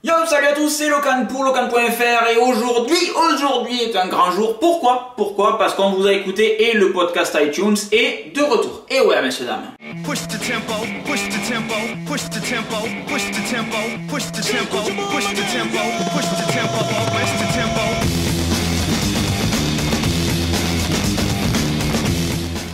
Yo, salut à tous, c'est Locan pour Locan.fr et aujourd'hui est un grand jour. Pourquoi? Parce qu'on vous a écouté et le podcast iTunes est de retour. Et ouais, messieurs, dames. Push the tempo, push the tempo, push the tempo, push the tempo, push the tempo, push the tempo, push the tempo, push the tempo.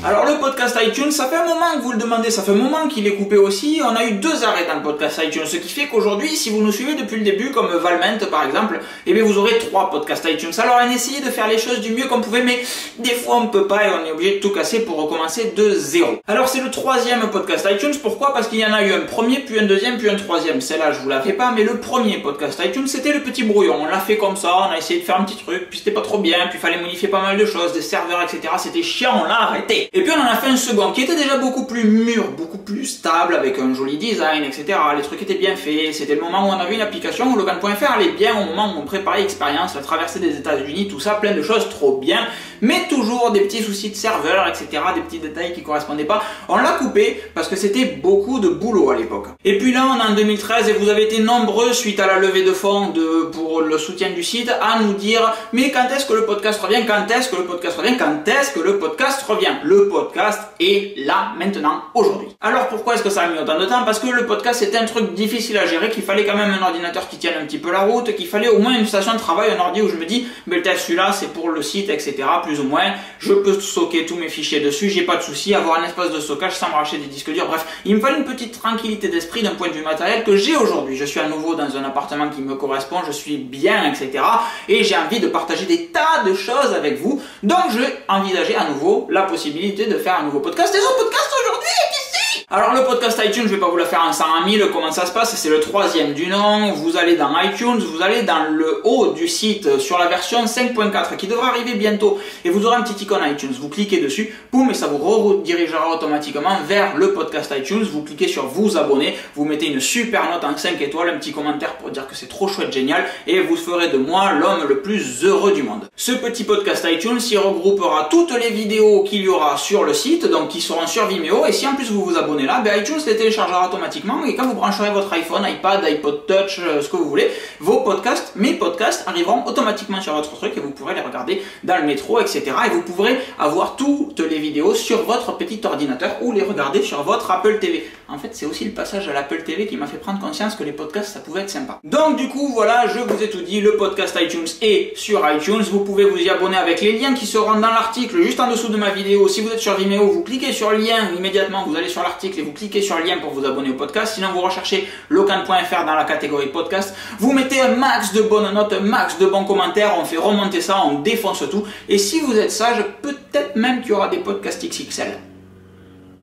Alors le podcast iTunes, ça fait un moment que vous le demandez, ça fait un moment qu'il est coupé aussi. On a eu 2 arrêts dans le podcast iTunes, ce qui fait qu'aujourd'hui, si vous nous suivez depuis le début, comme Valment par exemple, eh bien vous aurez 3 podcasts iTunes. Alors on a essayé de faire les choses du mieux qu'on pouvait, mais des fois on peut pas et on est obligé de tout casser pour recommencer de zéro. Alors c'est le 3e podcast iTunes, pourquoi? Parce qu'il y en a eu un premier, puis un deuxième, puis un troisième. Celle-là je vous la fais pas, mais le premier podcast iTunes c'était le petit brouillon. On l'a fait comme ça, on a essayé de faire un petit truc, puis c'était pas trop bien, puis il fallait modifier pas mal de choses, des serveurs, etc. C'était chiant, on l'a arrêté. Et puis on en a fait un second qui était déjà beaucoup plus mûr, beaucoup plus stable, avec un joli design, etc. Les trucs étaient bien faits, c'était le moment où on avait une application où Locan.fr allait bien, au moment où on préparait l'expérience, la traversée des États-Unis, tout ça, plein de choses trop bien, mais toujours des petits soucis de serveur, etc., des petits détails qui correspondaient pas. On l'a coupé parce que c'était beaucoup de boulot à l'époque. Et puis là, on est en 2013 et vous avez été nombreux, suite à la levée de fonds pour le soutien du site, à nous dire « Mais quand est-ce que le podcast revient? Quand est-ce que le podcast revient? Quand est-ce que le podcast revient ?» Le podcast est là, maintenant, aujourd'hui. Alors pourquoi est-ce que ça a mis autant de temps? Parce que le podcast c'était un truc difficile à gérer, qu'il fallait quand même un ordinateur qui tienne un petit peu la route, qu'il fallait au moins une station de travail, un ordi où je me dis, ben celui-là c'est pour le site, etc. Plus ou moins, je peux stocker tous mes fichiers dessus, j'ai pas de souci, avoir un espace de stockage sans me racheter des disques durs, bref, il me fallait une petite tranquillité d'esprit d'un point de vue matériel que j'ai aujourd'hui. Je suis à nouveau dans un appartement qui me correspond, je suis bien, etc. Et j'ai envie de partager des tas de choses avec vous, donc je vais envisager à nouveau la possibilité de faire un nouveau podcast. Et ce podcast aujourd'hui est ici! Alors le podcast iTunes, je vais pas vous le faire en 100 en 1000, comment ça se passe? C'est le 3e du nom, vous allez dans iTunes, vous allez dans le haut du site sur la version 5.4 qui devra arriver bientôt et vous aurez un petit icône iTunes, vous cliquez dessus, boum, et ça vous redirigera automatiquement vers le podcast iTunes, vous cliquez sur vous abonner, vous mettez une super note en 5 étoiles, un petit commentaire pour dire que c'est trop chouette, génial, et vous ferez de moi l'homme le plus heureux du monde. Ce petit podcast iTunes, il regroupera toutes les vidéos qu'il y aura sur le site, donc qui seront sur Vimeo, et si en plus vous vous abonnez là, ben iTunes les téléchargera automatiquement, et quand vous brancherez votre iPhone, iPad, iPod Touch, ce que vous voulez, vos podcasts, mes podcasts arriveront automatiquement sur votre truc, et vous pourrez les regarder dans le métro, etc. Et vous pourrez avoir toutes les vidéos sur votre petit ordinateur, ou les regarder sur votre Apple TV. En fait, c'est aussi le passage à l'Apple TV qui m'a fait prendre conscience que les podcasts, ça pouvait être sympa. Donc du coup, voilà, je vous ai tout dit, le podcast iTunes est sur iTunes, vous pouvez vous y abonner avec les liens qui seront dans l'article, juste en dessous de ma vidéo. Si vous êtes sur Vimeo, vous cliquez sur le lien immédiatement, vous allez sur l'article et vous cliquez sur le lien pour vous abonner au podcast. Sinon, vous recherchez Locan.fr dans la catégorie podcast, vous mettez un max de bonnes notes, un max de bons commentaires, on fait remonter ça, on défonce tout. Et si vous êtes sage, peut-être même qu'il y aura des podcasts XXL.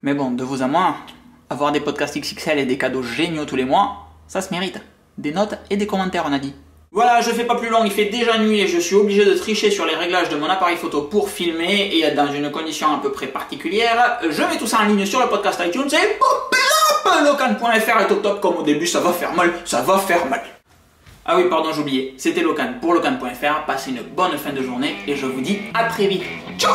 Mais bon, de vous à moi, avoir des podcasts XXL et des cadeaux géniaux tous les mois, ça se mérite. Des notes et des commentaires, on a dit. Voilà, je fais pas plus long, il fait déjà nuit et je suis obligé de tricher sur les réglages de mon appareil photo pour filmer et dans une condition à peu près particulière. Je mets tout ça en ligne sur le podcast iTunes et Locan.fr est au top comme au début, ça va faire mal, ça va faire mal. Ah oui, pardon, j'oubliais, c'était Locan pour Locan.fr, passez une bonne fin de journée et je vous dis à très vite. Ciao!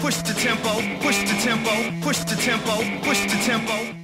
Push the tempo, push the tempo, push the tempo, push the tempo.